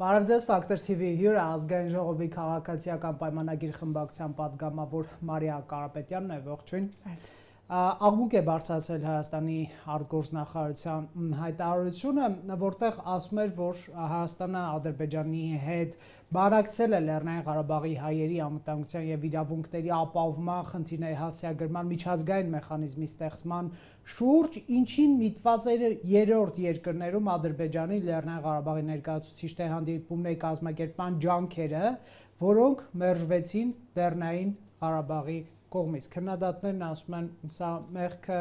Բարև ձեզ, Factor TV հյուրը ազգային ժողովի քաղաքացիական պայմանագիր խմբակցության պատգամավոր Մարիա Կարապետյանն է, ողջույն։ Աղմուկ է բարձրացել Հայաստանի արտգործնախարարության հայտարարությունը, որտեղ ասում էր, որ Հայաստանը Ադրբեջանի հետ բանակցել է Լեռնային Ղարաբաղի հայերի անվտանգության եւ իրավունքների ապահովման խնդիրների հասցեագրման միջազգային մեխանիզմի ստեղծման շուրջ, ինչին միտված էր երրորդ երկրներում Ադրբեջանի Լեռնային Ղարաբաղի ներկայացուցիչների հանդիպումների կազմակերպման ջանքերը, որոնք մերժվեցին Լեռնային Ղարաբաղի կողմից։ Քննադատներն ասում են, սա մեղքը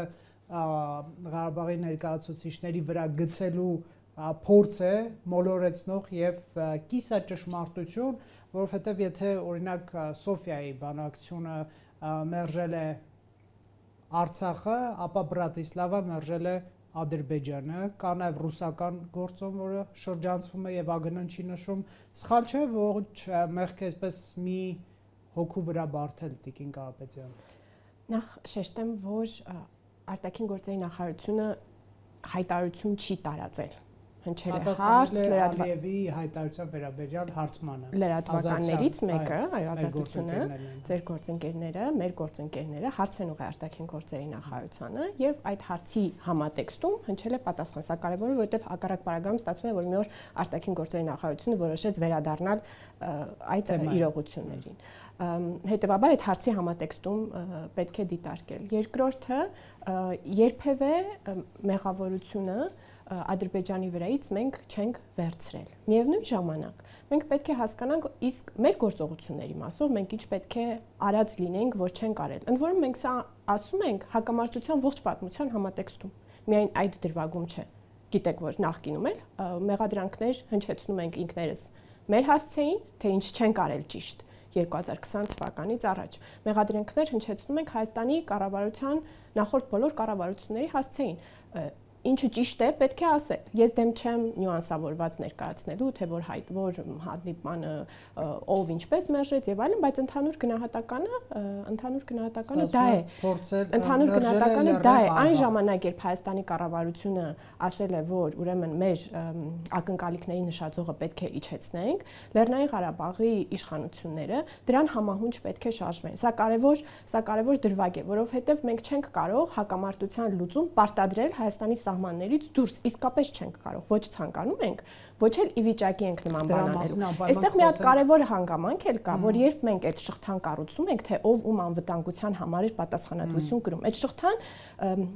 Ղարաբաղի ներկայացուցիչների վրա գցելու փորձ է, մոլորեցնող եւ կիսաճշմարտություն, որովհետեւ եթե օրինակ Սոֆիայի բանակցությունը մերժել է Արցախը, ապա Բրատիսլավա մերժել է Ադրբեջանը, կա նաեւ ռուսական գործոն, որը շրջանցվում է եւ ԱԳՆ-ն չի նշում, սխալ չէ, ոչ մեղքը այսպես մի հոգու վրա բարթել Տիկին Կարապետյան։ Նախ շեշտեմ, որ արտաքին գործերի նախարարությունը հայտարարություն չի տարածել։ Հնչել է հարց Ալիևի հայտարարության վերաբերյալ հարցմանը։ Լրատվականներից մեկը, այո, Ազատությունը, ձեր գործընկերները, մեր գործընկերները հարց են ուղղել արտաքին գործերի նախարարությանը եւ այդ հարցի համատեքստում հնչել է պատասխան։ Սա կարեւոր է, որովհետեւ հակառակ պարագայում ստացվում է, որ մի օր արտաքին գործերի նախարարությունը որոշեց վերադառնալ այդ իրողություններին։ Հետևաբար այդ հարցի համատեքստում պետք է դիտարկել։ Երկրորդը, երբևէ մեղավորությունը Ադրբեջանի վրայից մենք չենք վերցրել։ Միևնույն ժամանակ մենք պետք է հասկանանք, իսկ մեր գործողությունների մասով մենք ինչ պետք է արած լինենք, որ չենք արել։ Ընդ որում մենք սա ասում ենք հակամարտության ողջ պատմության համատեքստում։ Միայն այդ դրվագում չէ։ Գիտեք, որ նախկինում էլ մեղադրանքներ հնչեցնում ենք ինքներս մեր հասցեին, թե ինչ չենք արել ճիշտ 2020 թվականից առաջ։ Մեղադրանքներ հնչեցնում ենք Հայաստանի կառավարության նախորդ բոլոր կառավարությունների հասցեին։ Ինչը ճիշտ է, պետք է ասել։ Ես դեմ չեմ նյուանսավորված ներկայացնելու, թե որ հանդիպմանը ով ինչպես մերժեց եւ այլն, բայց ընդհանուր գնահատականը դա է։ Ընդհանուր գնահատականը դա է։ Այն ժամանակ, երբ Հայաստանի կառավարությունը ասել է, որ ուրեմն մեր ակնկալիքների նշաձողը պետք է իջեցնենք, Լեռնային Ղարաբաղի իշխանությունները դրան համահունչ պետք է շարժվեն։ Սա կարևոր դրվագ է, որովհետեւ մենք չենք կարող հակամարտության լուծում պարտադրել Հայաստանի սահմաններից դուրս, իսկապես չենք կարող, ոչ ցանկանում ենք, ոչ էլ ի վիճակի ենք նման բան անելու։ Այստեղ մի հատ կարևոր հանգամանք էլ կա, որ երբ մենք այդ շղթան կառուցում ենք, թե ով ում անվտանգության համար էր պատասխանատվություն կրում, այդ շղթան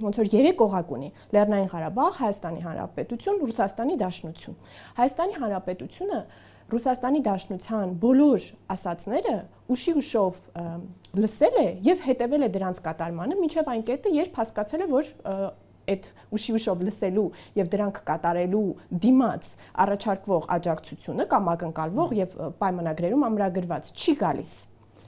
ոնց որ 3 օղակ ունի՝ Լեռնային Ղարաբաղ, Հայաստանի Հանրապետություն, Ռուսաստանի Դաշնություն։ Հայաստանի Հանրապետությունը Ռուսաստանի Դաշնության բոլոր ասածները ուշով լսել է եւ հետեւել է դրանց կատարմանը, մինչեւ այն կետը, երբ հասկացել է, որ այդ ուշով լսելու եւ դրանք կատարելու դիմաց առաջարկվող աջակցությունը կամ ակնկալվող եւ պայմանագրերում ամրագրված չի գալիս։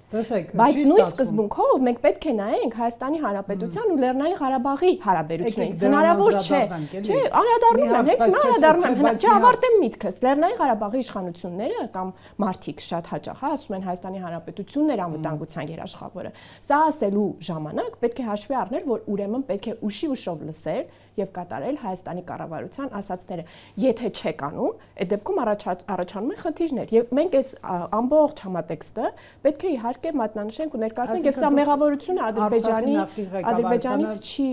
Տեսեք, բայց նույն սկզբունքով մենք պետք է նայենք Հայաստանի Հանրապետության ու Լեռնային Ղարաբաղի հարաբերություններին։ Հնարավոր չէ։ Չէ, անդրադառնում եմ, հենց անդրադառնում եմ, չավարտեմ միտքս։ Լեռնային Ղարաբաղի իշխանությունները կամ մարդիկ շատ հաճախ ասում են Հայաստանի Հանրապետությունն էր անվտանգության երաշխավորը։ Սա ասելու ժամանակ պետք է հաշվի առնել, որ ուրեմն պետք է ուշով լսել եւ կատարել Հայաստանի կառավարության ասածները։ Եթե չեք անում, այդ դեպքում առաջանում են խնդիրներ։ Եվ մենք այս ամբողջ համատեքստը պետք է իհարկե մատնանշենք ու ներկայացնենք, եւ սա մեղավորությունը Ադրբեջանից չի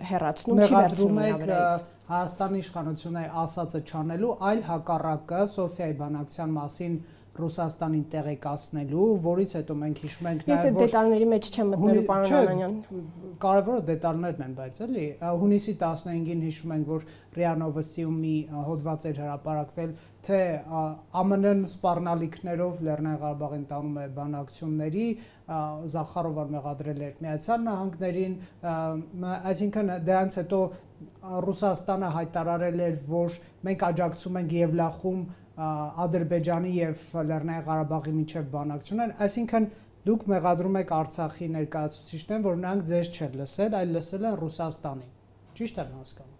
հեռացնում, չի վերցնում ավերից։ Հայաստանի իշխանությունների ասածը չանելու, այլ հակառակը Սոֆիայի բանակցության մասին Ռուսաստանին տեղեկացնելու, որից հետո մենք հիշում ենք նաև որ դետալների մեջ չեմ մտնելու, պարոն Անանյան։ Կարևորը դետալներն են, բայց էլի հունիսի 15-ին հիշում ենք, որ ՌԻԱ Նովոստիում մի հոդված էր հրապարակվել, թե ԱՄՆ-ն սպառնալիքներով Լեռնային Ղարաբաղին տանում է բանակցությունների, Զախարովան մեղադրել էր Միացյալ Նահանգներին, այսինքն դրանից հետո Ռուսաստանը հայտարարել էր, որ մենք աջակցում ենք Եվլախում Ադրբեջանի եւ Լեռնային Ղարաբաղի միջև բանակցություններ, այսինքն դուք մեղադրում եք Արցախի ներկայացուցիչներին, որ նրանք ձեզ չեն լսել, այլ լսել են Ռուսաստանին։ Ճիշտ եմ հասկանում։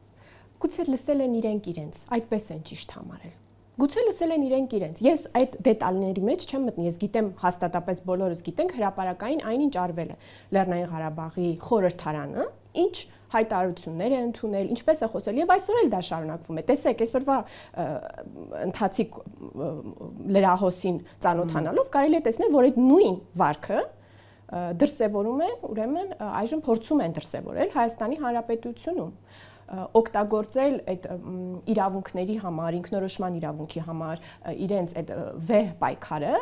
Գուցե լսել են իրենք իրենց, այդպես են ճիշտ համարել։ Գուցե լսել են իրենք։ Ես այդ դետալների մեջ չեմ մտնի, ես գիտեմ հաստատապես բոլորս գիտենք հրապարակային այնինչ արվել է Լեռնային Ղարաբաղի խորհրդարանը, ինչ հայտարարություններ է ընդունել, ինչպես է խոսել եւ այսօր էլ դա շարունակվում է։ Տեսեք, այսօրվա ընթացիկ լրահոսին ծանոթանալով կարելի է տեսնել, որ այդ նույն վարքը դրսևորում են, ուրեմն այժմ փորձում են դրսևորել Հայաստանի Հանրապետությունում օգտագործել այդ իրավունքների համար, ինքնորոշման իրավունքի համար իրենց այդ վեհ պայքարը,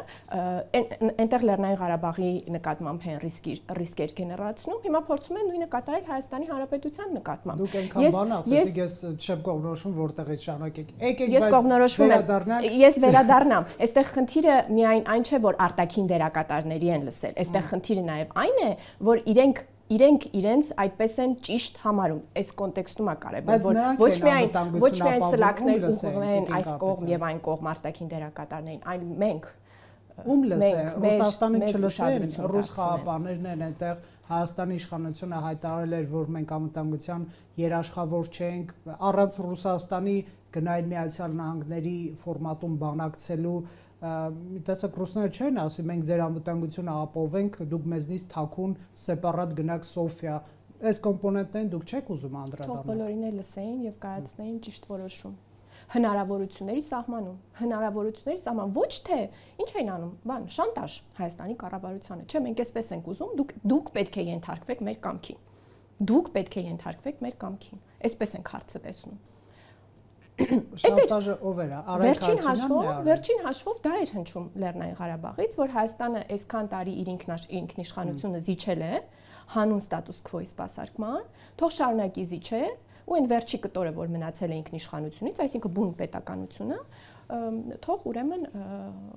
այնտեղ Լեռնային Ղարաբաղի նկատմամբ են ռիսկեր գեներացնում, հիմա փորձում են նույնը կատարել Հայաստանի Հանրապետության նկատմամբ։ Դուք այնքան բան ասեցիք, ես չեմ կողմնորոշվում, որտեղից շարունակեք։ Ես կողմնորոշվում եմ։ Ես վերադառնամ։ Այստեղ խնդիրը միայն այն չէ, որ արտաքին դերակատարների են լսել։ Այստեղ խնդիրը նաև այն է, որ իրենք իրենց այդպես են ճիշտ համարում։ Այս կոնտեքստում է կարևոր, որ ոչ միայն սլակներ ուղղեն այս կողմ եւ այն կողմ արտաքին դերակատարներին, այլ մենք ում լսեն, Ռուսաստանին չլսեն, ռուս խաղապաններն են այնտեղ, Հայաստանի իշխանությունը հայտարարել էր, որ մենք անվտանգության երաշխավոր չենք, առանց Ռուսաստանի գնային Միացյալ Նահանգների ֆորմատում բանակցելու տեսակ ռուսները չեն ասի մենք ձեր անվտանգությունը ապահովենք, դուք մեզնից թաքուն սեպարատ գնաք Սոֆիա, այս կոմպոնենտներին դուք չեք ուզում անդրադառնալ։ Թող բոլորին էլ լսեին եւ կայացնեին ճիշտ որոշում։ Հնարավորությունների սահմանում, ոչ թե ինչ են անում, բան, շանտաժ Հայաստանի կառավարությանը, չէ, մենք էսպես ենք ուզում, դուք պետք է ենթարկվեք մեր կամքին։ Դուք պետք է ենթարկվեք մեր կամքին։ Այսպես ենք հարցը տեսնում։ Շանտաժը ով էր, Արայք Հաչյանն է։ Վերջին հաշվով դա էր հնչում Լեռնային Ղարաբաղից, որ Հայաստանը այսքան տարի իր ինքնիշխանությունը զիջել է հանուն ստատուս քվոյի սպասարկման, թող շարունակի զիջել, ու այն վերջի կտորը, որ մնացել է ինքնիշխանությունից, այսինքն բուն պետականությունը, թող ուրեմն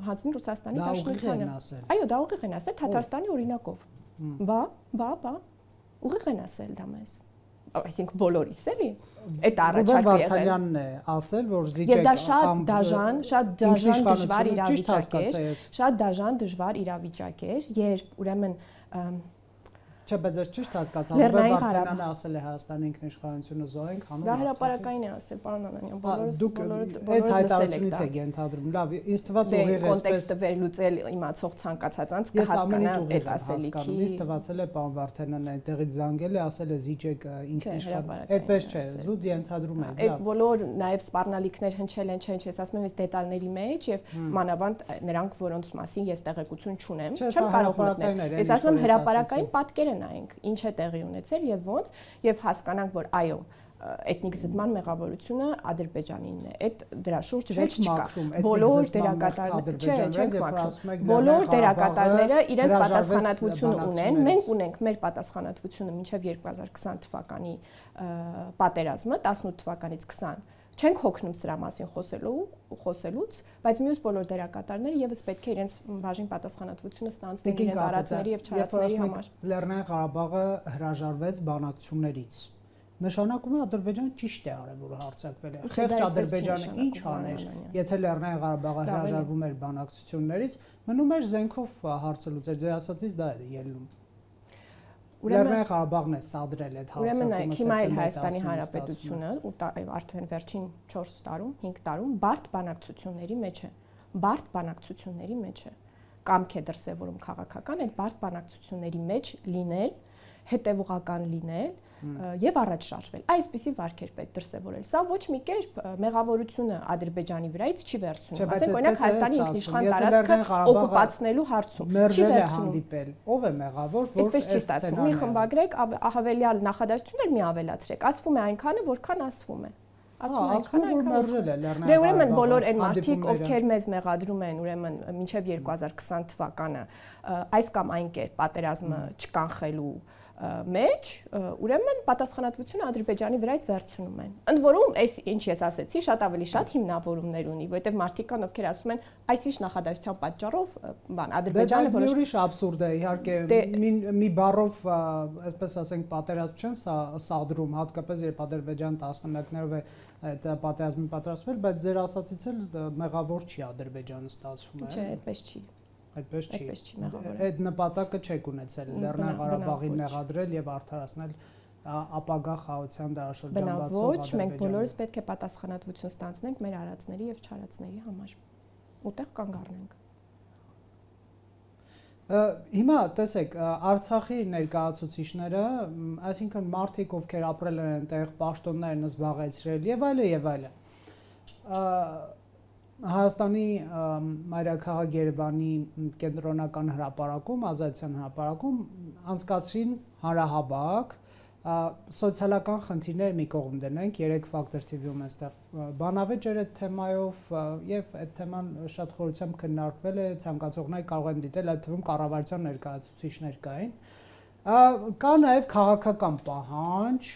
հանձնի Ռուսաստանի Դաշնությանը։ Այո, դա ուղիղ են ասել Թաթարստանի օրինակով։ Բա, ուղիղ են ասել դա մեզ։ Այսինքն բոլորիս էլի այդ առաջարկը եղել։ Վարդանյանն է ասել, որ զիջեք։ Եվ դա շատ դաժան դժվար իրավիճակ էր, երբ ուրեմն Չէ, բայց ես ճիշտ հասկացա, որ Վարդանյանը ասել է Հայաստանի ինքնիշխանությունը զոհենք հանուն Դա հրապարակային է ասել, պարոն Անանյան, բոլորը այդ հայտարարությունից եք ենթադրում։ Լավ, ինձ թվաց ուղիղ էսպես կոնտեքստը վերլուծել իմացող ցանկացած անց կհասկանա այդ ասելիքի։ Ինձ թվացել է պարոն Վարդանյանը այնտեղից զանգել է, ասել է զիջեք ինքնիշխան։ Այդպես չէ, զուտ ենթադրում եք։ Այդ բոլոր նաև սպառնալիքներ հնչել են, չէ, ես ասում եմ, այս դետալների մեջ եւ մանավանդ նրանք, որոնց մասին ես տեղեկություն չունեմ, չեմ կարող մտնել։ Ես ասում եմ հրապարակային պատկեր նայենք, ինչ է տեղի ունեցել եւ ոնց եւ հասկանանք, որ այո, էթնիկ զտման մեղավորությունը Ադրբեջանինն է։ Այդ դրա շուրջ վեճ չկա։ Բոլոր դերակատարները իրենց պատասխանատվությունը ունեն։ Մենք ունենք մեր պատասխանատվությունը մինչև 2020 թվականի պատերազմը, 18 թվականից 20 չենք հոգնում սրա մասին խոսելուց, բայց մյուս բոլոր դերակատարները եւս պետք է իրենց բաժին պատասխանատվությունը ստանձնեն իրենց արածների եւ չարածների համար։ Լեռնային Ղարաբաղը հրաժարվեց բանակցություններից։ Նշանակում է Ադրբեջանը ճիշտ է արել, որ հարձակվել է։ Խեղճ Ադրբեջանը ինչ աներ, եթե Լեռնային Ղարաբաղը հրաժարվում էր բանակցություններից, մնում էր զենքով հարցը լուծել։ Ձեր ասածից դա է ելնում։ Լեռնային Ղարաբաղն է սադրել այդ հարձակումը։ Ուրեմն հիմա էլ Հայաստանի Հանրապետությունը արդեն վերջին 4 տարում, 5 տարում բարդ բանակցությունների մեջ է։ Կամք է դրսևորում քաղաքական այդ բարդ բանակցությունների մեջ լինել, հետևողական լինել եւ առաջ շարժվել։ Այսպիսի վարքեր պետք դրսևորել։ Սա ոչ մի կերպ մեղավորությունը Ադրբեջանի վրայից չի վերցնում։ Ասենք օրինակ Հայաստանի ինքնիշխան տարածքը օկուպացնելու հարցում մերժել է հանդիպել։ Ով է մեղավոր, որ այս սցենարը։ Մի խմբագրեք, հավելյալ նախադասություններ մի ավելացրեք։ Ասվում է այնքանը, որքան ասվում է։ Ասում որ մերժել է Լեռնային Դե ուրեմն բոլոր այն մարդիկ, ովքեր մեզ մեղադրում են, ուրեմն մինչև 2020 թվականը այս կամ այն կերպ պատերազմը չկանխելու մեջ, ուրեմն պատասխանատվությունը Ադրբեջանի վրայից վերցնում են։ Ընդ որում, այս ինչ ես ասեցի, շատ ավելի շատ հիմնավորումներ ունի, որովհետև մարդիկ կան, ովքեր ասում են, այս ինչ նախադասության պատճառով, բան, Ադրբեջանը որոշ ուրիշ աբսուրդ է, իհարկե, մի բառով, այսպես ասենք, պատերազմ չեն սադրում, հատկապես երբ Ադրբեջանը տասնամյակներով է այդ պատերազմին պատրաստվել, բայց ձեր ասածից էլ մեղավոր չի Ադրբեջանը ստացվում է։ Չէ, այդպես չի։ Այդպես չի։ Մեղավոր։ Այդ նպատակը չեք ունեցել Լեռնային Ղարաբաղին մեղադրել եւ արդարացնել ապագա խաղաղության դարաշրջան բացող Ոչ, մենք բոլորս պետք է պատասխանատվություն ստանձնենք մեր արածների եւ չարածների համար։ Ուտեղ կանգ առնենք։ Հիմա տեսեք, Արցախի ներկայացուցիչները, այսինքն մարդիկ, ովքեր ապրել են այնտեղ, պաշտոններն զբաղեցրել եւ այլն, Հայաստանի մայրաքաղաք Երևանի կենտրոնական հրապարակում, Ազատության հրապարակում անցկացրին հանրահավաք, սոցիալական խնդիրներ մի կողմ դնենք, 3 ֆակտոր TV-ում այստեղ բանավեճեր այդ թեմայով եւ այդ թեման շատ խորությամբ քննարկվել է, ցանկացողներ կարող են դիտել, այդ թվում կառավարության ներկայացուցիչներ կային։ Կա նաեւ քաղաքական պահանջ,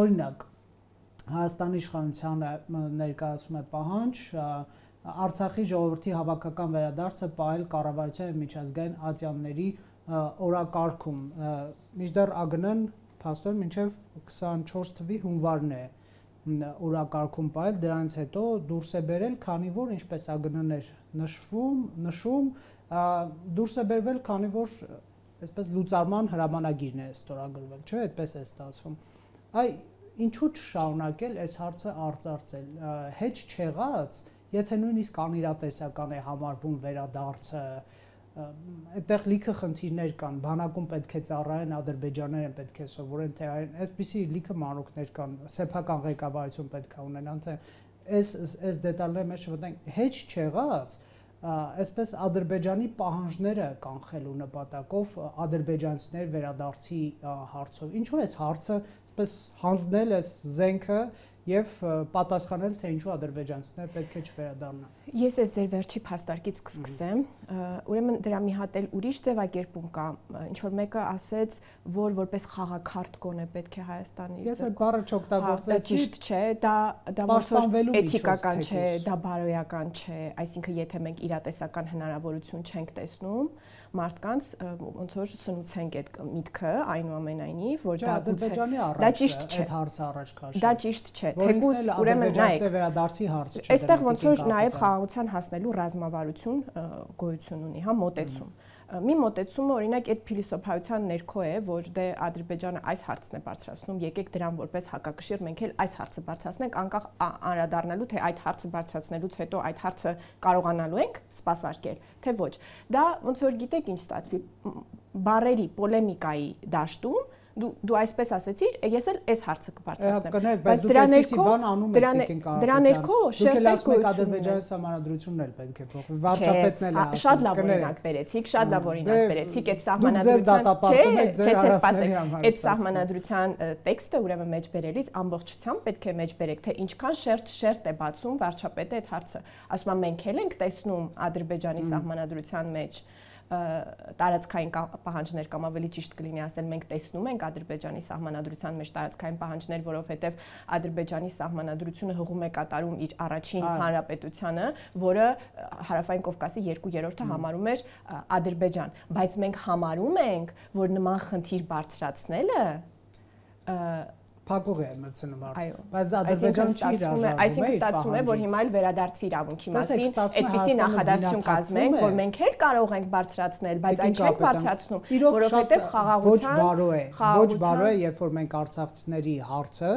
օրինակ Հայաստանի իշխանությանը ներկայացում է պահանջ Արցախի ժողովրդի հավաքական վերադարձը պահել կառավարության եւ միջազգային ատյանների օրակարգում մինչդեռ ԱԳՆ-ն փաստորեն մինչև 24 թվականի հունվարն է օրակարգում պահել, դրանից հետո դուրս է բերել, քանի որ ինչպես ԱԳՆ-ն էր նշում, դուրս է բերվել, քանի որ այսպես լուծարման հրամանագիրն է ստորագրվել, չէ՞, այդպես է ստացվում։ Ինչու չշարունակել այս հարցը արծարծել, հետ չեղած, եթե նույնիսկ անիրատեսական է համարվում վերադարձը, այդտեղ լիքը խնդիրներ կան, բանակում պետք է ծառայեն, ադրբեջաներն պետք է սովորեն, թե այդպիսի լիքը մանրուքներ կան, սեփական ղեկավարություն պետք է ունենան, թե այս դետալների մեջ չմտնենք, հետ չեղած, այսպես ադրբեջանի պահանջները կանխելու նպատակով ադրբեջանցիներ վերադարձի հարցով։ Ինչու է հարցը պես հանձնել այս զենքը եւ պատասխանել, թե ինչու ադրբեջանցիները պետք է չվերադառնան։ Ես այս ձեր վերջի փաստարկից կսկսեմ, ուրեմն դրա մի հատ էլ ուրիշ ձևակերպում կա, ինչ որ մեկը ասեց, որ որպես խաղաքարտ գոնե պետք է Հայաստանի։ Ես այդ բառը չօգտագործեցի։ Ճիշտ չէ, դա ոչ էթիկական չէ, դա բարոյական չէ, այսինքն եթե մենք իրատեսական հնարավորություն չենք տեսնում, մարդկանց ոնց որ սնուցենք այդ միտքը այնուամենայնիվ, որ դա Ադրբեջանի առաջ այդ հարցը առաջ քաշել։ Դա ճիշտ չէ, թեկուզ ուրեմն նայեք, վերադարձի հարց չէ։ Այստեղ ոնց որ նաև խաղաղության հասնելու ռազմավարություն գոյություն ունի, հա, մոտեցում։ Մի մոտեցումը օրինակ այդ փիլիսոփայության ներքո է, որ դե Ադրբեջանը այս հարցն է բարձրացնում, եկեք դրան որպես հակակշիռ մենք էլ այս հարցը բարձրացնենք, անկախ անդրադառնալու թե այդ հարցը բարձրացնելուց հետո այդ հարցը կարողանալու ենք սպասարկել, թե ոչ։ Դա ոնց որ գիտեք ինչ ստացվի, բառերի պոլեմիկայի դաշտում դու այսպես ասեցիր, ես էլ այս հարցը կբարձրացնեմ, բայց դրա ներքո դրա ներքո շերտեք Ադրբեջանի համանդրությունն էլ պետք է փոխվի, վարչապետն էլ է ասում, շատ լավ օրինակ վերեցիք, շատ լավ օրինակ վերեցիք, այդ սահմանադրության, այդ սահմանադրության տեքստը ուրեմն մեջբերելիս ամբողջությամբ պետք է մեջբերեք, թե ինչքան շերտ է բացում վարչապետը այդ հարցը, ասում եմ մենք էլ ենք տեսնում Ադրբեջանի սահմանադրության մեջ տարածքային պահանջներ կամ ավելի ճիշտ կլինի ասել մենք տեսնում ենք Ադրբեջանի սահմանադրության մեջ տարածքային պահանջներ, որովհետև Ադրբեջանի սահմանադրությունը հղում է կատարում իր առաջին հանրապետությանը, որը Հարավային Կովկասի 2/3-ը համարում էր Ադրբեջան, բայց մենք համարում ենք, որ նման խնդիր բարձրացնելը Փակուղ է մտցնում հարցը, բայց Ադրբեջանը չի հրաժարվում։ Այսինքն ստացվում է, որ հիմա էլ վերադարձի իրավունքի մասին այդպիսի նախադասություն կազմենք, որ մենք էլ կարող ենք բարձրացնել, բայց այն չենք բարձրացնում, որովհետև խաղաղության ոչ բարո է, երբ որ մենք արցախցիների հարցը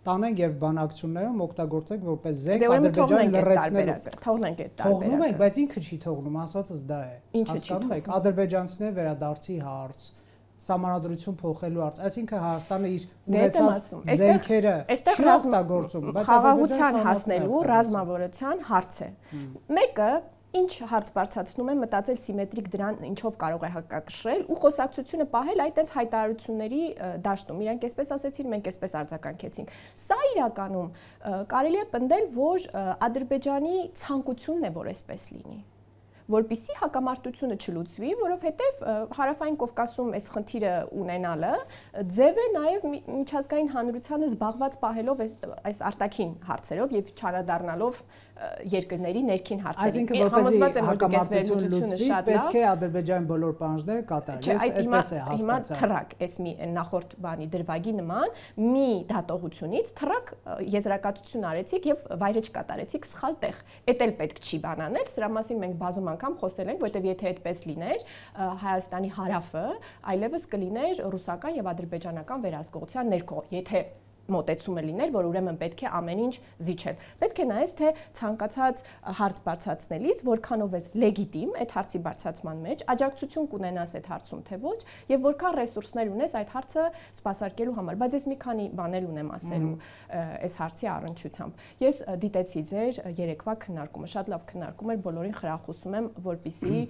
տանենք եւ բանակցություններում օգտագործենք որպես զենք Ադրբեջանը լրացնելու։ Թողնենք այդ տարբերակը։ Թողնում ենք, բայց ինքը չի թողնում, ասածս դա է։ Հասկանում եք, ադրբեջանցիների վերադարձի հարց Սահմանադրություն փոխելու հարց, այսինքն Հայաստանը իր ունեցած զենքերը չի օգտագործում, բայց խաղաղության հասնելու ռազմավարության հարց է։ Մեկը ինչ հարց բարձրացնում է մտածել սիմետրիկ դրան ինչով կարող է հակակշռել ու խոսակցությունը պահել այդ այնց հայտարարությունների դաշտում։ Իրանք այսպես ասեցին, մենք այսպես արձագանքեցինք։ Սա իրականում կարելի է պնդել, որ Ադրբեջանի ցանկությունն է, որ այսպես լինի, որպեսզի հակամարտությունը չլուծվի, որովհետև Հարավային Կովկասում այս խնդիրը ունենալը ձև է նաև միջազգային հանրությանը զբաղված պահելով այս արտաքին հարցերով եւ չանադառնալով երկրների ներքին հարցերին։ Այսինքն որպեսզի հակամարտությունը լուծվի, պետք է Ադրբեջանի բոլոր պահանջները կատարել։ Ես այդպես է հասկացա։ Հիմա թռակ, այս մի նախորդ բանի դրվագի նման մի դատողությունից թռակ եզրակացություն արեցիք եւ վայրէջք կատարեցիք սխալ տեղ։ Էդ էլ պետք չի բանանել, սրա մասին մենք բազում անգամ խոսել ենք, որտեղ եթե այդպես լիներ, Հայաստանի հարավը այլևս կլիներ ռուսական եւ ադրբեջանական վերահսկողության ներքո, եթե մոտեցումը լիներ, որ ուրեմն պետք է ամեն ինչ զիջել։ Պետք է նայես, թե ցանկացած հարց բարձրացնելիս որքանով է լեգիտիմ այդ հարցի բարձրացման մեջ, աջակցություն կունենաս այդ հարցում, թե ոչ, եւ որքան ռեսուրսներ ունես այդ հարցը սպասարկելու համար։ Բայց ես մի քանի բաներ ունեմ ասելու այս հարցի առնչությամբ։ Ես դիտեցի ձեր երեկվա քննարկումը, շատ լավ քննարկում էր, բոլորին խրախուսում եմ, որպեսզի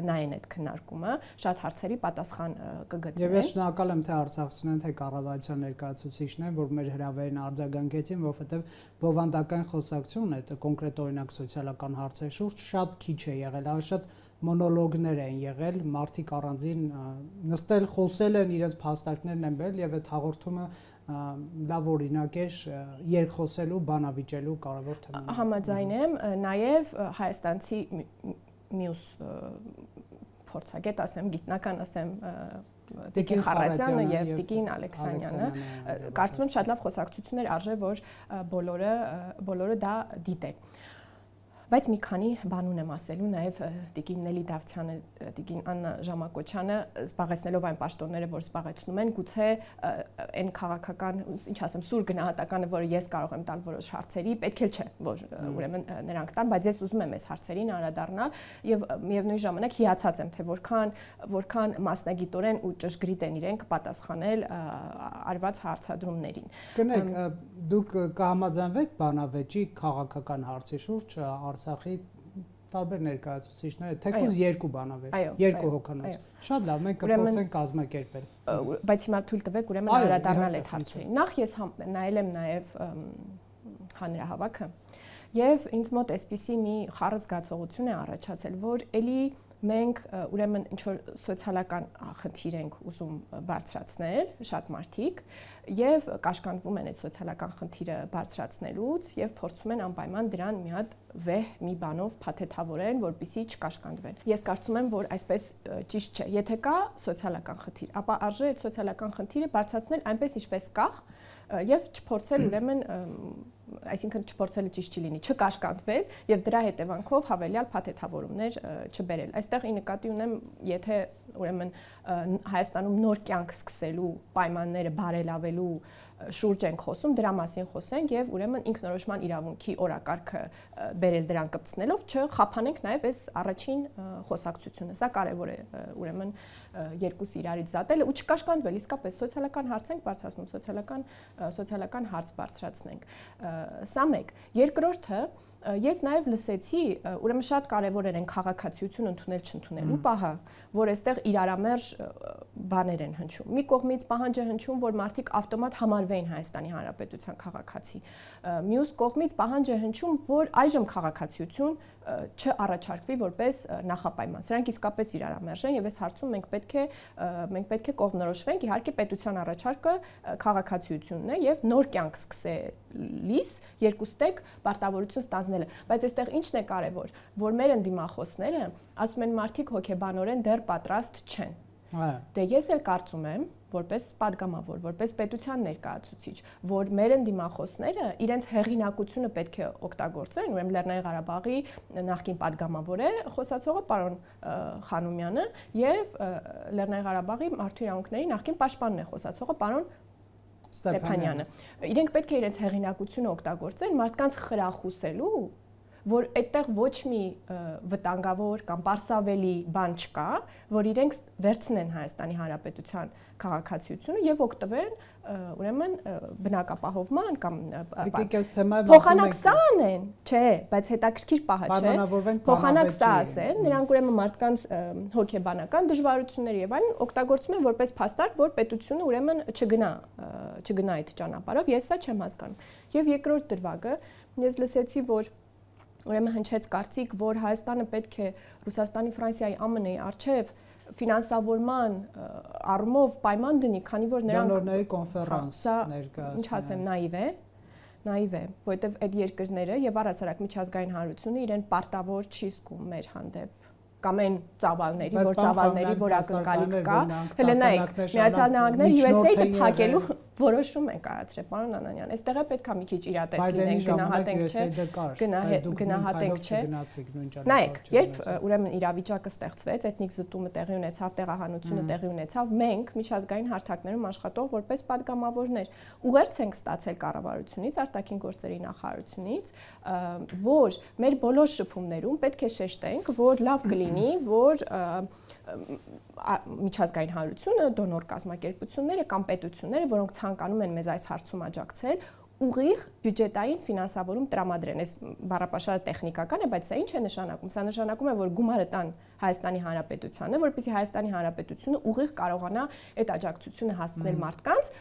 նայեն այդ քննարկումը, շատ հարցերի պատասխան կգտնեն։ Եվ ես շնորհակալ եմ թե արցախցիներն, թե կառավարության ներկայացուցիչներն, որ մեր հրավերին արձագանքեցին, որովհետև բովանդական խոսակցություն այդ կոնկրետ օրինակ սոցիալական հարցերի շուրջ շատ քիչ է եղել, շատ մոնոլոգներ են եղել, մարդիկ առանձին նստել, խոսել են, իրենց փաստարկներն են բերել եւ այդ հաղորդումը լավ օրինակ էր երկխոսելու, բանավիճելու կարևոր թեմաների։ Համաձայն եմ, նաեւ հայաստանցի մյուս փորձագետ ասեմ, գիտնական ասեմ Տիկին Խառատյանը եւ Տիկին Ալեքսանյանը կարծում եմ շատ լավ խոսակցություններ արժե որ բոլորը դա դիտեն։ Բայց մի քանի բան ունեմ ասելու նաև Տիկին Նելի Դավթյանը, Տիկին Աննա Ժամակոչյանը զբաղեցնելով այն պաշտոնները, որ զբաղեցնում են, գուցե այն քաղաքական, ինչ ասեմ, սուր գնահատականը, որը ես կարող եմ տալ որոշ հարցերի, պետք է չէ, որ ուրեմն նրանք տան, բայց ես ուզում եմ այս հարցերին անդրադառնալ եւ միևնույն ժամանակ հիացած եմ, թե որքան մասնագիտորեն ու ճշգրիտ են իրենք պատասխանել արված հարցադրումներին։ Կնեք, դուք կհամաձայնվեք բանավեճի քաղաքական հարցի շուրջ Արցախի տարբեր ներկայացուցիչները, թեկուզ երկու բանավեճ, երկու հոգանոց։ Շատ լավ, մենք կփորձենք կազմակերպել։ Բայց հիմա թույլ տվեք ուրեմն անդրադառնալ այդ հարցերին։ Նախ ես նայել եմ նաև հանրահավաքը եւ ինձ մոտ այսպիսի մի խառը զգացողություն է առաջացել, որ էլի մենք ուրեմն ինչ որ սոցիալական խնդիր ենք ուզում բարձրացնել, շատ մարդիկ, եւ կաշկանդվում են այդ սոցիալական խնդիրը բարձրացնելուց եւ փորձում են անպայման դրան մի հատ վեհ մի բանով փաթեթավորեն, որպեսզի չկաշկանդվեն։ Ես կարծում եմ, որ այսպես ճիշտ չէ։ Եթե կա սոցիալական խնդիր, ապա արժե այդ սոցիալական խնդիրը բարձրացնել այնպես ինչպես կա եւ չփորձել ուրեմն այսինքն չփորձելը ճիշտ չի լինի, չկաշկանդվել եւ դրա հետևանքով հավելյալ փաթեթավորումներ չբերել։ Այստեղ ի նկատի ունեմ, եթե ուրեմն Հայաստանում նոր կյանք սկսելու պայմանները բարելավելու շուրջ ենք խոսում, դրա մասին խոսենք եւ ուրեմն ինքնորոշման իրավունքի օրակարգը բերել դրան կպցնելով չխափանենք նաեւ այս առաջին խոսակցությունը։ Սա կարեւոր է ուրեմն երկուս իրարից զատելը ու չկաշկանդվել, իսկապես սոցիալական հարց ենք բարձրացնում, սոցիալական հարց բարձրացնենք։ Սա մեկ։ Երկրորդը ես նաև լսեցի, ուրեմն շատ կարևոր էր այն քաղաքացիություն ընդունել չընդունելու պահը, որ այստեղ իրարամերժ բաներ են հնչում։ Մի կողմից պահանջ է հնչում, որ մարդիկ ավտոմատ համարվեին Հայաստանի Հանրապետության քաղաքացի։ Մյուս կողմից պահանջ է հնչում, որ այժմ քաղաքացիություն չառաջարկվի որպես նախապայման։ Սրանք իսկապես իրարամերժ են եւ այս հարցում մենք պետք է կողմնորոշվենք, իհարկե պետության առաջարկը քաղաքացիությունն է եւ նոր կյանք սկսելիս երկուստեք պարտավորություն ստանձնելը, բայց այստեղ ինչն է կարևոր, որ մեր ընդդիմախոսները ասում են մարդիկ հոգեբանորեն դեռ պատրաստ չեն։ Դե ես էլ կարծում եմ, որպես падգամավոր, որպես պետության ներկայացուցիչ, որ մեր ընդդիմախոսները իրենց հեղինակությունը պետք է օգտագործեն, ուրեմն Լեռնային Ղարաբաղի նախկին падգամավոր է խոսացողը պարոն Խանոմյանը եւ Լեռնային Ғարաբաղի մարդու իրավունքների նախկին պաշտպանն է խոսացողը պարոն Ստեփանյանը։ Իրենք պետք է իրենց հեղինակությունը օգտագործեն մարդկանց խրախուսելու, որ այդտեղ ոչ մի վտանգավոր կամ պարսավելի բան չկա, որ իրենք վերցնեն Հայաստանի Հանրապետության քաղաքացիությունը եւ օգտվեն ուրեմն բնակապահովման կամ փոխանակ սա անեն, չէ, բայց հետաքրքիր պահը չէ, փոխանակ սա ասեն, նրանք ուրեմն մարդկանց հոգեբանական դժվարությունների եւ այլն օգտագործում են որպես փաստարկ, որ պետությունը ուրեմն չգնա այդ ճանապարհով, ես սա չեմ հասկանում։ Եվ երկրորդ դրվագը, ես լսեցի, որ ուրեմն հնչեց կարծիք, որ Հայաստանը պետք է Ռուսաստանի, Ֆրանսիայի, ԱՄՆ-ի առջև ֆինանսավորման առումով պայման դնի, քանի որ նրանք Դոնորների կոնֆերանս ներկայացնում։ Ինչ ասեմ, նայվ է, որովհետև այդ երկրները եւ առհասարակ միջազգային հանրությունը իրեն պարտավոր չի զգում մեր հանդեպ կամ այն ծավալների, որ ծավալների որ ակնկալիք կա, հələ նայեք, Միացյալ Նահանգները USAID-ը որոշում են կայացրել, պարոն Անանյան, այստեղ է պետք է մի քիչ իրատես լինենք, գնահատենք, չէ, գնահատենք, չէ։ Նայեք, երբ ուրեմն իրավիճակը ստեղծվեց, էթնիկ զտումը տեղի ունեցավ, տեղահանությունը տեղի ունեցավ, մենք միջազգային հարթակներում աշխատող որպես падգամավորներ ուղերձ ենք ստացել կառավարությունից, արտաքին գործերի նախարարությունից, որ մեր բոլոր շփումներում պետք է շեշտենք, որ լավ կլինի, որ միջազգային հանրությունը, դոնոր կազմակերպությունները կամ պետությունները, որոնք ցանկանում են մեզ այս հարցում աջակցել, ուղիղ բյուջետային ֆինանսավորում տրամադրեն։ Այս բառապաշարը տեխնիկական է, բայց սա ինչ է նշանակում։ Սա նշանակում է, որ գումարը տան Հայաստանի Հանրապետությանը, որպեսզի Հայաստանի Հանրապետությունը ուղիղ կարողանա այդ աջակցությունը հասցնել մարդկանց,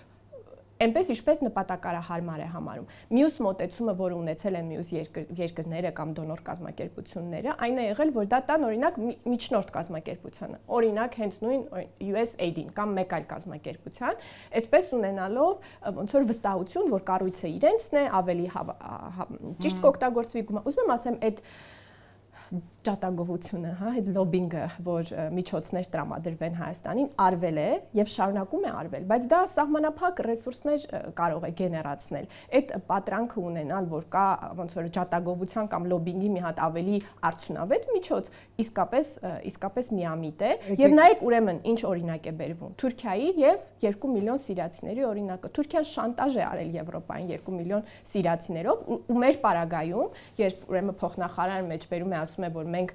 այնպես ինչպես նպատակարարհարմար է համարում։ Մյուս մոտեցումը, որը ունեցել են մյուս երկրները կամ դոնոր կազմակերպությունները, այն է եղել, որ դա տան օրինակ միջնորդ կազմակերպությանը, օրինակ հենց նույն USAID-ին կամ մեկ այլ կազմակերպության, այսպես ունենալով ոնց որ վստահություն, որ կառույցը իրենցն է, ավելի ճիշտ կօգտագործվի գումար։ Ուզում եմ ասեմ, այդ ջատագովությունը, հա, այդ լոբինգը, որ միջոցներ տրամադրվեն Հայաստանին, արվել է եւ շարունակում է արվել, բայց դա սահմանափակ ռեսուրսներ կարող է գեներացնել։ Այդ պատրանքը ունենալ, որ կա ոնց որ ջատագովության կամ լոբինգի մի հատ ավելի արդյունավետ միջոց, իսկապես միամիտ է։ Եվ նայեք ուրեմն ինչ օրինակ է բերվում։ Թուրքիայի եւ 2 միլիոն սիրիացիների օրինակը։ Թուրքիան շանտաժ է արել Եվրոպային 2 միլիոն սիրիացիներով ու մեր պարագայում, երբ ուրեմն փոխնախարարը մեջբերում է ասում է, որ մենք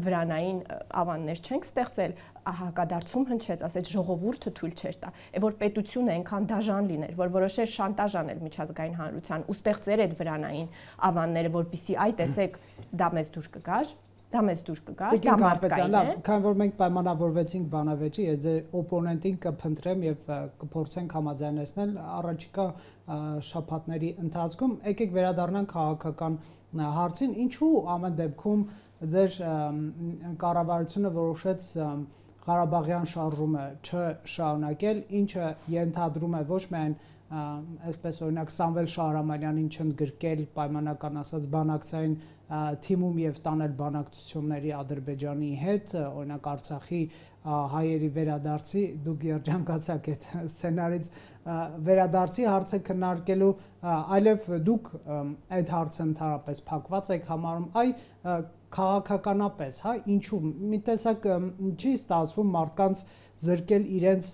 վրանային ավաններ չենք ստեղծել, հակադարձում հնչեց, ասեց ժողովուրդը թույլ չէր տա, որ պետությունը այնքան դաժան լիներ, որ որոշեր շանտաժ անել միջազգային հանրության ու ստեղծեր այդ վրանային ավանները, որպեսզի այ տեսեք, դա մեզ դուր կգար, դա մարդկային է։ Քանի որ մենք պայմանավորվեցինք բանավեճի, ես ձեր օպոնենտին կփնտրեմ եւ կփորձենք համաձայնեցնել առաջիկա շաբաթների ընթացքում։ Եկեք վերադառնանք քաղաքական հարցին, ինչու ամեն դեպքում ձեր կառավարությունը որոշեց Ղարաբաղյան շարժումը չշարունակել, ինչը ենթադրում է ոչ միայն այսպես օրինակ Սամվել Շահրամանյանին չընդգրկել պայմանական ասած բանակցային թիմում եւ տանել բանակցությունների Ադրբեջանի հետ, օրինակ Արցախի հայերի վերադարձի, դուք երջանկացաք այդ սցենարից վերադարձի հարցը քննարկելու, այլև դուք այդ հարցը ընդհանրապես փակված եք համարում, այ քաղաքականապես, հա, ինչու մի տեսակ չի ստացվում մարդկանց զրկել իրենց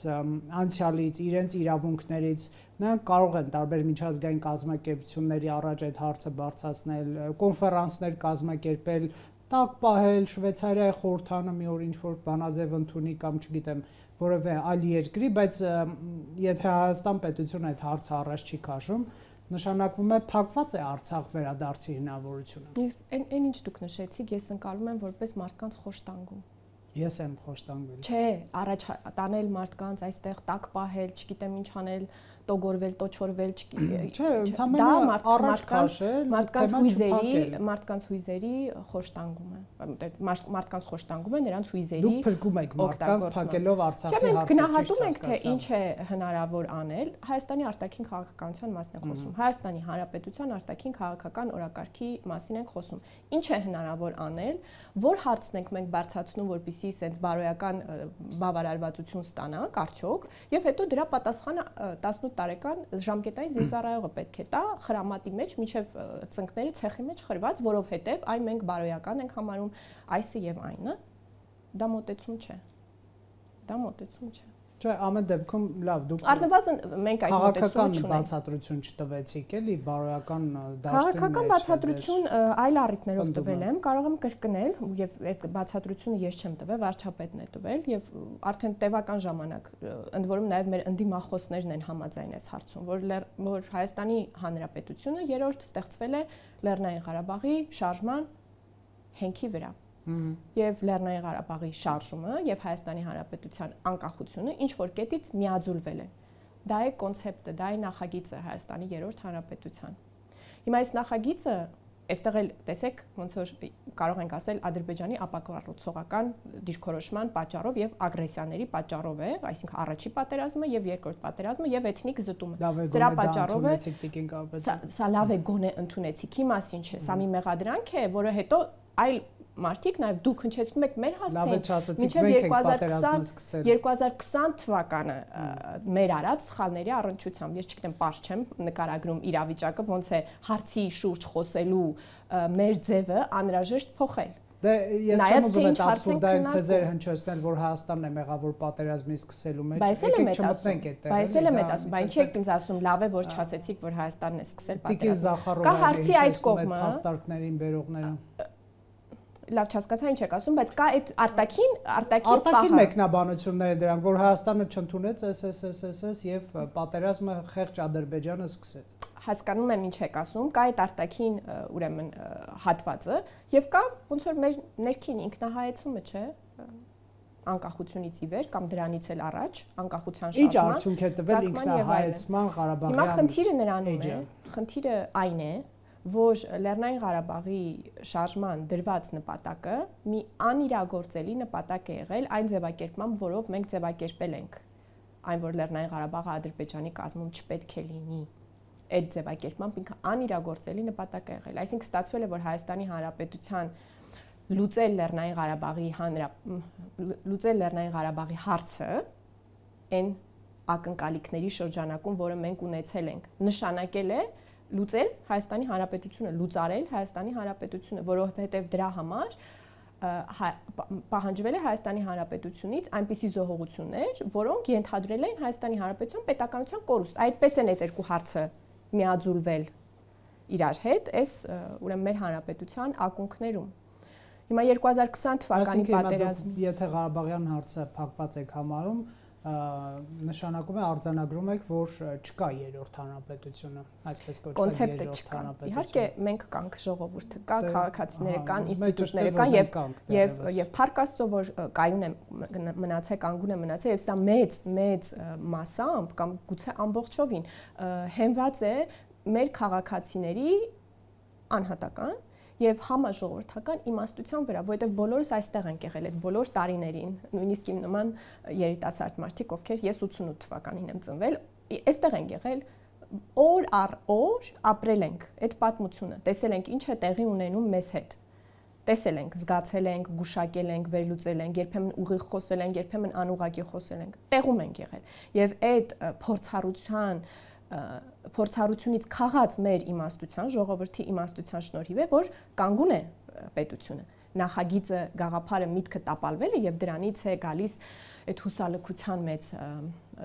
անցյալից, իրենց իրավունքներից, նրանք կարող են տարբեր միջազգային կազմակերպությունների առաջ այդ հարցը բարձրացնել, կոնֆերանսներ կազմակերպել, տակ պահել, Շվեյցարիայի խորհրդանը մի օր ինչ-որ բանաձև ընդունի կամ չգիտեմ, որևէ այլ երկրի, բայց եթե Հայաստան պետությունը այդ հարցը առաջ չի քաշում, նշանակվում է փակված է Արցախ վերադարձի հնարավորությունը։ Ես այն ինչ դուք նշեցիք, ես ընկալում եմ որպես մարդկանց խոշտանգում։ Ես եմ խոշտանգվել։ Չէ, առաջ տանել մարդկանց այստեղ տակ պահել, չգիտեմ ինչ անել, տոգորվել, տոչորվել, չէ, ընդհանրապես առաջ քաշել, մարդկանց հույզերի խոշտանգում է։ Մարդկանց խոշտանգում է նրանց հույզերի։ Դուք փրկում եք մարդկանց փակելով Արցախի հարցը։ Գնահատում ենք, թե ինչ է հնարավոր անել, Հայաստանի արտաքին քաղաքականության մասին ենք խոսում։ Հայաստանի Հանրապետության արտաքին քաղաքական օրակարգի մասին ենք խոսում։ Ինչ է հնարավոր անել, որ հարցն ենք մենք բարձրացնում, որպեսզի սենց բարոյական բավարարվածություն ստանանք, արդյոք, եւ հետո դրա պատասխանը 18 տարեկան ժամկետային զինծառայողը պետք է տա խրամատի մեջ մինչև ծնկների ցեխի մեջ խրված, որովհետև այ մենք բարոյական ենք համարում այսը եւ այնը, դա մոտեցում չէ։ Դա մոտեցում չէ։ Չէ, ամեն դեպքում լավ, դուք առնվազն մենք այդ մոտեցումը չունենք։ Քաղաքական բացատրություն չտվեցիք, էլի, բարոյական դաշտի մեջ։ Քաղաքական բացատրություն այլ առիթներով տվել եմ, կարող եմ կրկնել, եւ այդ բացատրությունը ես չեմ տվել, վարչապետն է տվել եւ արդեն տևական ժամանակ, ընդ որում նաեւ մեր ընդդիմախոսներն են համաձայն այս հարցում, որ Հայաստանի Հանրապետությունը երրորդ ստեղծվել է Լեռնային Ղարաբաղի շարժման հենքի վրա։ Եվ Լեռնային Ղարաբաղի շարժումը եւ Հայաստանի Հանրապետության անկախությունը ինչ որ կետից միաձուլվել են։ Դա է կոնցեպտը, դա է նախագիծը Հայաստանի երրորդ հանրապետության։ Հիմա այս նախագիծը, այստեղ էլ տեսեք, ոնց որ կարող ենք ասել Ադրբեջանի ապակառուցողական դիրքորոշման պատճառով եւ ագրեսիաների պատճառով է, այսինքն առաջի պատերազմը եւ երկրորդ պատերազմը եւ էթնիկ զտումը։ Սրա պատճառով է սա լավ է գոնե ընդունեցիք, հիմա ասին չէ, սա մի մեղադրանք է, որը հետո այլ մարդիկ, նաև դուք հնչեցնում եք մեր հասցեին, մինչև 2020 թվականը մեր արած սխալների առնչությամբ, ես չգիտեմ, պարզ չեմ նկարագրում իրավիճակը, ոնց է հարցի շուրջ խոսելու մեր ձևը անհրաժեշտ փոխել։ Դե ես չեմ ուզում այդ աբսուրդային թեզեր հնչեցնել, որ Հայաստանն է մեղավոր պատերազմի սկսելու մեջ։ Եկեք չմտնենք այդտեղ։ Բայց էլ եմ ասում, բայց ինչի՞ եք ինձ ասում, լավ է որ չասեցիք, որ Հայաստանն է սկսել պատերազմը։ Կա հարցի այդ կողմը, հաստարկներին բերողները։ Լավ չհասկացա ինչ եք ասում, բայց կա այդ արտաքին մեկնաբանությունները դրանք, որ Հայաստանը չընդունեց SSSS եւ պատերազմը խեղճ Ադրբեջանը սկսեց։ Հասկանում եմ ինչ եք ասում, կա այդ արտաքին ուրեմն հատվածը եւ կա ոնց որ մեր ներքին ինքնահայեցումը, չէ՞, անկախությունից ի վեր կամ դրանից էլ առաջ, անկախության շարժման։ Ինչ արդյունք է տվել ինքնահայեցման Ղարաբաղյան։ Հիմա խնդիրը նրանում է, խնդիրը այն է, որ Լեռնային Ղարաբաղի շարժման դրված նպատակը մի անիրագործելի նպատակ է եղել այն ձևակերպմամբ, որով մենք ձևակերպել ենք այն, որ Լեռնային Ղարաբաղը Ադրբեջանի կազմում չպետք է լինի։ Այդ ձևակերպմամբ ինքը անիրագործելի նպատակ է եղել։ Այսինքն ստացվել է, որ Հայաստանի Հանրապետության լուծել Լեռնային Ղարաբաղի հարցը այն ակնկալիքների շրջանակում, որը մենք ունեցել ենք, նշանակել է լուծել Հայաստանի Հանրապետությունը, լուծարել Հայաստանի Հանրապետությունը, որովհետև դրա համար պահանջվել է Հայաստանի Հանրապետությունից այնպիսի զոհողություններ, որոնք ենթադրել են Հայաստանի Հանրապետության պետականության կորուստ։ Այդպես են այդ երկու հարցը միաձուլվել իրար հետ, այս ուրեմն մեր հանրապետության ակունքներում։ Հիմա 2020 թվականի պատերազմ, եթե Ղարաբաղյան հարցը փակված եք համարում, նշանակում է արձանագրում եք, որ չկա երրորդ հանրապետությունը, այսպես կոչված երրորդ հանրապետություն։ Իհարկե մենք կանք, ժողովուրդը կա, քաղաքացիները կան, ինստիտուտները կան եւ փառք Աստծո, որ կայուն է մնացել, կանգուն է մնացել եւ սա մեծ մասամբ կամ գուցե ամբողջովին հենված է մեր քաղաքացիների անհատական եւ համաժողովրդական իմաստության վրա, որովհետեւ բոլորս այստեղ ենք եղել այդ բոլոր տարիներին, նույնիսկ իմ նման երիտասարդ մարդիկ, ովքեր ես 88 թվականին եմ ծնվել, այստեղ ենք եղել, օր առ օր ապրել ենք այդ պատմությունը, տեսել ենք ինչ է տեղի ունենում մեզ հետ, տեսել ենք, զգացել ենք, գուշակել ենք, վերլուծել ենք, երբեմն ուղիղ խոսել ենք, երբեմն անուղղակի խոսել ենք, տեղում ենք եղել եւ այդ փորձառությունից քաղած մեր իմաստության, ժողովրդի իմաստության շնորհիվ է, որ կանգուն է պետությունը։ Նախագիծը, գաղափարը, միտքը տապալվել է եւ դրանից է գալիս այդ հուսալքության մեծ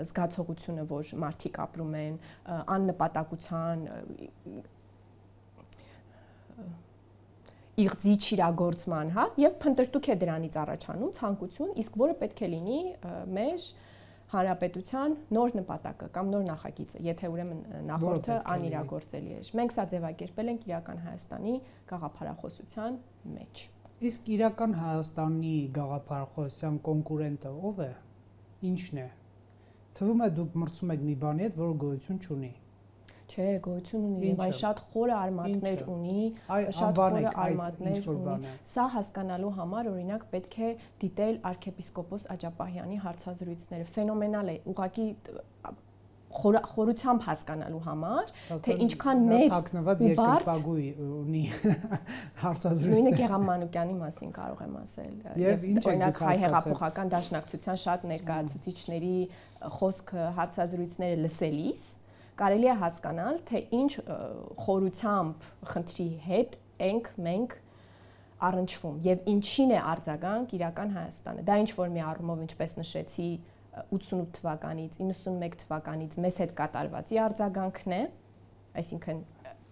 զգացողությունը, որ մարդիկ ապրում են, աննպատակության, իղձի չիրագործման, հա, եւ փնտրտուք է դրանից առաջանում ցանկություն, իսկ որը պետք է լինի մեր հանրապետության նոր նպատակը կամ նոր նախագիծը, եթե ուրեմն նախորդը անիրագործելի է։ Մենք սա ձևակերպել ենք իրական Հայաստանի գաղափարախոսության մեջ։ Իսկ իրական Հայաստանի գաղափարախոսության կոնկուրենտը ով է։ Ինչն է։ Թվում է դուք մրցում եք մի բանի հետ, որը գոյություն չունի։ Չէ, գոյություն ունի եւ այն շատ խորը արմատներ ունի, շատ խորը արմատներ ունի։ Սա հասկանալու համար օրինակ պետք է դիտել arczepiskopos Աջապահյանի հարցազրույցները։ Ֆենոմենալ է, ուղղակի խորությամբ հասկանալու համար, թե ինչքան մեծ թաքնված երկրպագուի ունի հարցազրույցները։ Նույնը Գեղամ Մանուկյանի մասին կարող եմ ասել։ Եվ օրինակ հայ հեղափոխական դաշնակցության շատ ներկայացուցիչների խոսքը հարցազրույցները լսելիս կարելի է հասկանալ, թե ինչ խորությամբ խնդրի հետ մենք առնչվում եւ ինչին է արձագանք իրական Հայաստանը։ Դա ինչ որ մի առումով, ինչպես նշեցի, 88 թվականից 91 թվականից մեզ հետ կատարվածի արձագանքն է, այսինքն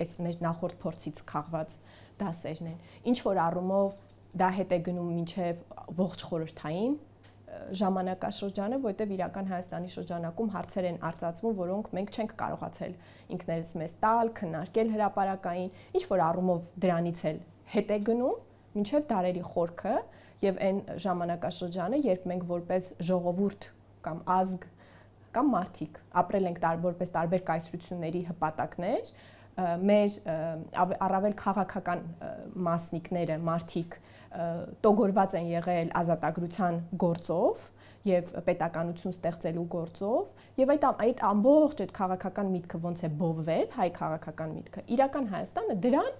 այս մեր նախորդ փորձից քաղված դասերն են։ Ինչ որ առումով դա հետ է գնում մինչև ողջ խորհրդային ժամանակաշրջանը, որտեղ իրական Հայաստանի շրջանակում հարցեր են արծացվում, որոնք մենք չենք կարողացել ինքներս մեզ տալ, քննարկել հրապարակային, ինչ որ առումով դրանից էլ հետ է գնում, մինչև դարերի խորքը եւ այն ժամանակաշրջանը, երբ մենք որպես ժողովուրդ կամ ազգ կամ մարդիկ ապրել ենք որպես տարբեր կայսրությունների հպատակներ, մեր առավել քաղաքական մասնիկները, մարդիկ տոգորված են եղել ազատագրության գործով եւ պետականություն ստեղծելու գործով եւ այդ ամբողջ այդ քաղաքական միտքը ոնց է բովվել, հայ քաղաքական միտքը, իրական Հայաստանը դրան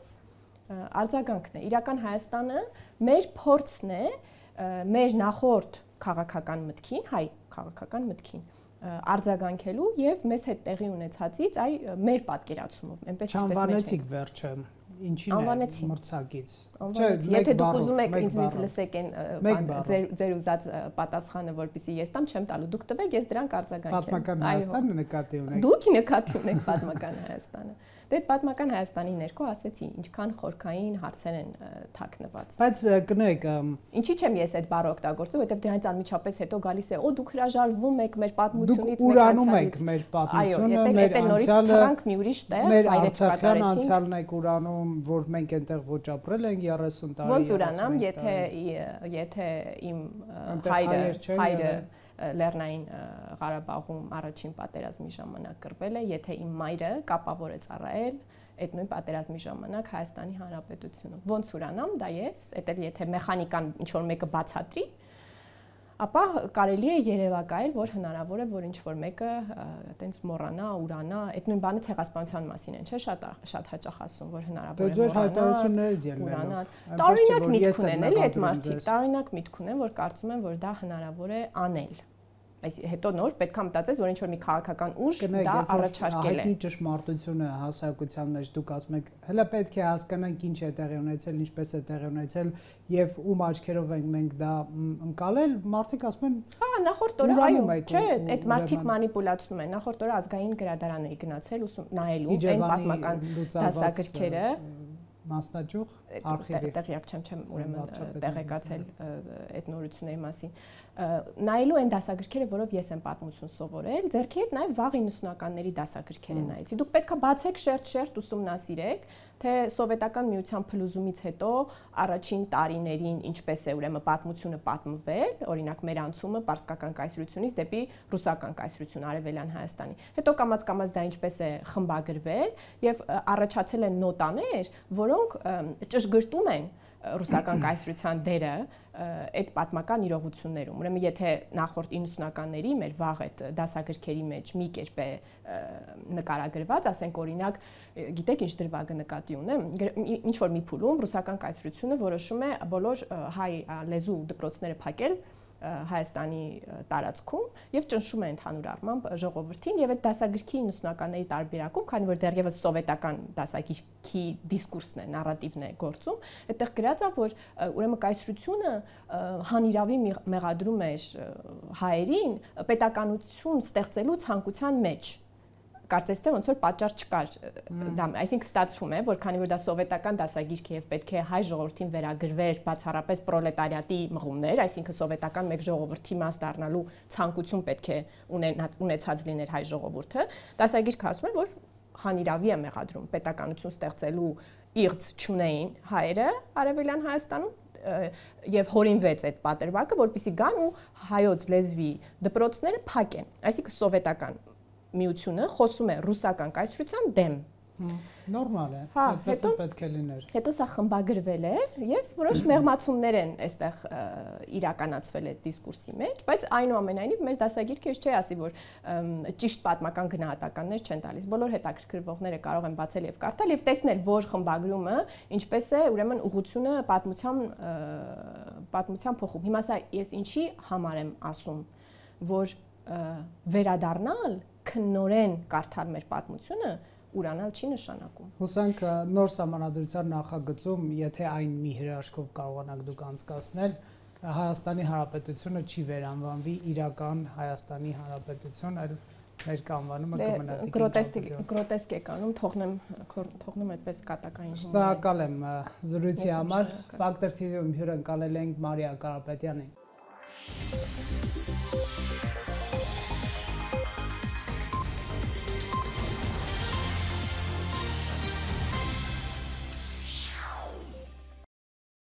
արձագանքն է։ Իրական Հայաստանը մեր փորձն է մեր նախորդ քաղաքական մտքին, հայ քաղաքական մտքին արձագանքելու եւ մեզ հետ տեղի ունեցածից մեր պատկերացումով, այնպես ինչպես Չանվանեցիք վերջը, ինչին է մրցակից։ Եթե դուք ուզում եք ինձնից լսեք ձեր ուզած պատասխանը, որպեսզի ես տամ, չեմ տալու, դուք տվեք, ես դրանք արձագանքեմ։ Պատմական Հայաստանը նկատի ունեք։ Դուք նկատի ունեք պատմական Հայաստանը։ Դե պատմական Հայաստանի ներքո ասեցի, ինչքան խորքային հարցեր են թաքնված։ Բայց կնեք, ինչի՞ չեմ ես այդ բառը օգտագործում, որովհետև դրանից անմիջապես հետո գալիս է, դուք հրաժարվում եք մեր պատմությունից, մեր ուրանում եք մեր պատմությունը, մեր անցյալը, մի ուրիշ տեղ, մեր արցախյան անցյալն եք ուրանում, որ մենք այնտեղ ոչ ապրել ենք 30 տարի։ Ոնց ուրանամ, եթե իմ հայրը Լեռնային Ղարաբաղում առաջին պատերազմի ժամանակ կռվել է, եթե իմ մայրը կապավոր է ծառայել այդ նույն պատերազմի ժամանակ Հայաստանի Հանրապետությունում։ Ոնց ուրանամ, դա ես, դա եթե մեխանիկան ինչ-որ մեկը բացատրի, ապա կարելի է երևակայել, որ հնարավոր է, որ ինչ-որ մեկը այտենց մոռանա, ուրանա, այդ նույն բանը ցեղասպանության մասին են, չէ՞, շատ հաճախ ասում, որ հնարավոր է մոռանա։ Տարօրինակ միտք ունեն, էլի այդ մարդիկ, տարօրինակ միտք ունեն, որ կարծում են, որ դա հնարավոր է անել։ Այս հետո նոր պետք է մտածես, որ ինչ-որ մի քաղաքական ուժ դա առաջարկել է։ Հայտնի ճշմարտությունը հասարակության մեջ դուք ասում եք, հələ պետք է հասկանանք ինչ է տեղի ունեցել, ինչպես է տեղի ունեցել եւ ում աչքերով ենք մենք դա ընկալել, մարդիկ ասում են, նախորդ օրը այո, չէ, այդ մարդիկ մանիպուլացնում են։ Նախորդ օրը ազգային գրադարան էի գնացել նայելու այն պատմական դասագրքերը մասնաճյուղ արխիվի տեղյակ չեմ ուրեմն տեղեկացել այդ նորությունների մասին նայելու այն դասագրքերը, որով ես եմ պատմություն սովորել, ձերքի հետ նաև վաղ 90-ականների դասագրքերը նայեցի։ Դուք պետք է բացեք շերտ ուսումնասիրեք, թե սովետական միության փլուզումից հետո առաջին տարիներին ինչպես է ուրեմն պատմությունը պատմվել, օրինակ մեր անցումը պարսկական կայսրությունից դեպի ռուսական կայսրություն Արևելյան Հայաստանի։ Հետո կամաց-կամաց դա ինչպես է խմբագրվել եւ առաջացել են նոտաներ, որոնք ճշգրտում են ռուսական կայսրության դերը այդ պատմական իրողություններում։ Ուրեմն եթե նախորդ 90-ականների մեր վաղ այդ դասագրքերի մեջ մի կերպ է նկարագրված, ասենք օրինակ, գիտեք ինչ դրվագը նկատի ունեմ, ինչ որ մի փուլում ռուսական կայսրությունը որոշում է բոլոր հայ լեզու դպրոցները փակել Հայաստանի տարածքում եւ ճնշում է ընդհանուր առմամբ ժողովրդին եւ այդ դասագրքի 90-ականների տարբերակում, քանի որ դեռևս սովետական դասագրքի դիսկուրսն է, նարատիվն է գործում, այդտեղ գրած է, որ ուրեմն կայսրությունը հանիրավի մեղադրում էր հայերին պետականություն ստեղծելու ցանկության մեջ կարծես թե ոնց որ պատճառ չկար դա, այսինքն ստացվում է, որ քանի որ դա սովետական դասագիրք է եւ պետք է հայ ժողովրդին վերագրվեր բացառապես պրոլետարիատի մղումներ, այսինքն սովետական մեկ ժողովրդի մաս դառնալու ցանկություն պետք է ունեցած լիներ հայ ժողովուրդը, դասագիրքը ասում է, որ հանիրավի է մեղադրում պետականություն ստեղծելու իղձ չունեին հայերը Արևելյան Հայաստանում եւ հորինվեց այդ պատրվակը, որպեսզի գան ու հայոց լեզվի դպրոցները փակեն, այսինքն սովետական միությունը խոսում է ռուսական կայսրության դեմ։ Նորմալ է, այդպես է պետք է լիներ։ Հետո սա խմբագրվել է եւ որոշ մեղմացումներ են այստեղ իրականացվել այդ դիսկուրսի մեջ, բայց այնուամենայնիվ մեր դասագիրքը ես չի ասի, որ ճիշտ պատմական գնահատականներ չեն տալիս։ Բոլոր հետաքրքրվողները կարող են բացել եւ կարդալ եւ տեսնել, որ խմբագրումը ինչպես է ուրեմն ուղղությունը պատմության փոխում։ Հիմա սա ես ինչի համար եմ ասում, որ վերադառնալ քննորեն կարդալ մեր պատմությունը ուրանալ չի նշանակում։ Հուսանք նոր սահմանադրության նախագծում, եթե այն մի հրաշքով կարողանաք դուք անցկացնել, Հայաստանի Հանրապետությունը չի վերանվանվի իրական Հայաստանի Հանրապետություն, այլ ներկա անվանումը կմնա գրոտեսկ եք անում, թողնեմ այդպես կատակային հումոր։ Շնորհակալ եմ զրույցի համար։ Factor TV-ում հյուրընկալել ենք Մարիա Կարապետյանին։